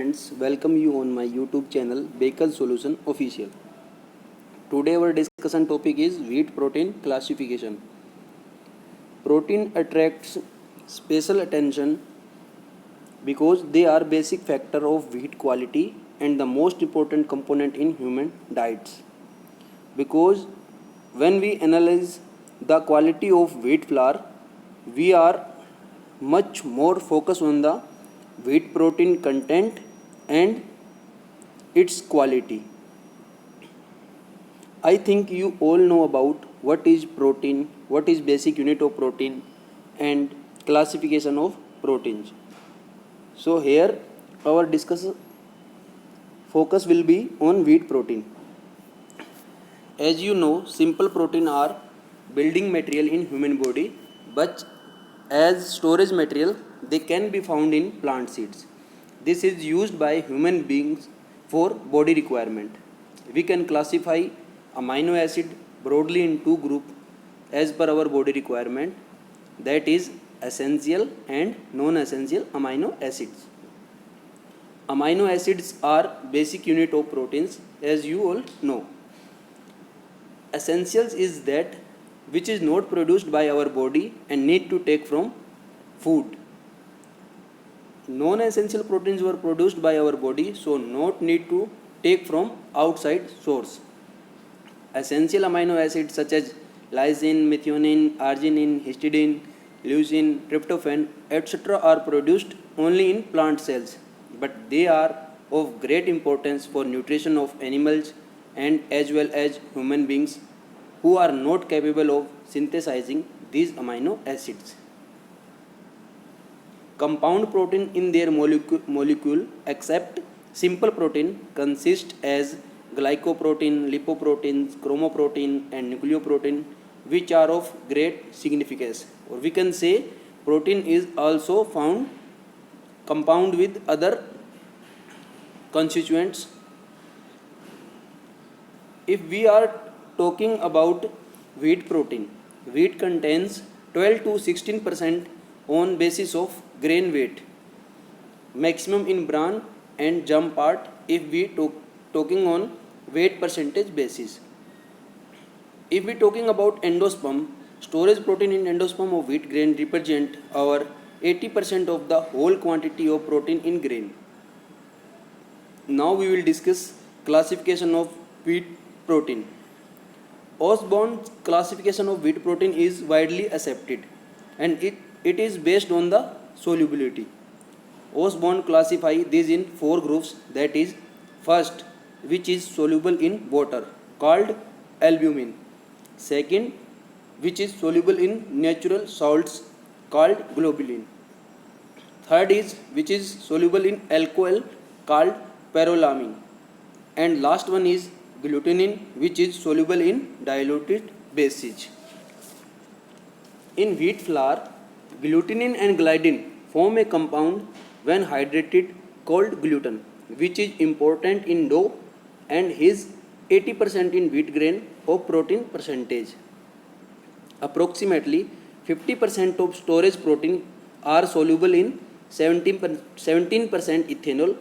Friends, welcome you on my YouTube channel Baker Solution Official. Today our discussion topic is wheat protein classification. Protein attracts special attention because they are basic factor of wheat quality and the most important component in human diets. Because when we analyze the quality of wheat flour, we are much more focused on the wheat protein content and its quality. I think you all know about what is protein, what is basic unit of protein and classification of proteins. So here our discussion focus will be on wheat protein. As you know, simple protein are building material in human body, but as storage material they can be found in plant seeds. This is used by human beings for body requirement. We can classify amino acid broadly in two groups as per our body requirement, that is essential and non-essential amino acids. Amino acids are basic unit of proteins, as you all know. Essentials is that which is not produced by our body and need to take from food. Non-essential proteins were produced by our body, so not need to take from outside source. Essential amino acids such as lysine, methionine, arginine, histidine, leucine, tryptophan, etc. are produced only in plant cells, but they are of great importance for nutrition of animals and as well as human beings who are not capable of synthesizing these amino acids. Compound protein in their molecule except simple protein consist as glycoprotein, lipoproteins, chromoprotein and nucleoprotein, which are of great significance. Or we can say protein is also found compound with other constituents. If we are talking about wheat protein, wheat contains 12 to 16% on basis of grain weight, maximum in bran and germ part if we talking on weight percentage basis. If we talking about endosperm, storage protein in endosperm of wheat grain represent our 80% of the whole quantity of protein in grain. Now we will discuss classification of wheat protein. Osborne's classification of wheat protein is widely accepted and it is based on the solubility. Osborne classify these in four groups, that is first, which is soluble in water called albumin. Second, which is soluble in natural salts called globulin. Third is which is soluble in alcohol called pyrolamine. And last one is glutenin, which is soluble in diluted bases. In wheat flour, glutenin and gliadin form a compound when hydrated called gluten, which is important in dough and is 80% in wheat grain of protein percentage. Approximately 50% of storage protein are soluble in 17% ethanol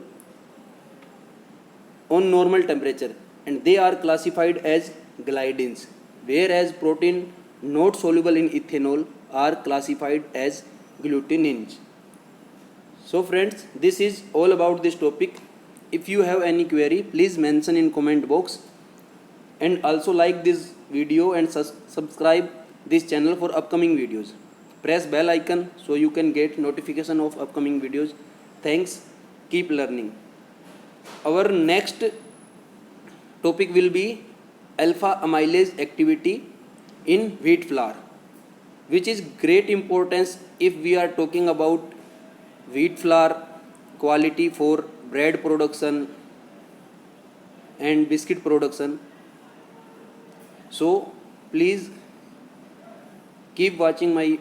on normal temperature and they are classified as gliadins, whereas protein not soluble in ethanol are classified as glutenins. So friends, this is all about this topic. If you have any query, please mention in comment box and also like this video and subscribe this channel for upcoming videos. Press bell icon so you can get notification of upcoming videos. Thanks. Keep learning. Our next topic will be alpha amylase activity in wheat flour, which is great importance if we are talking about wheat flour quality for bread production and biscuit production. So please keep watching my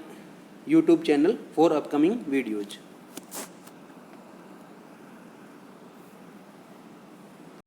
YouTube channel for upcoming videos.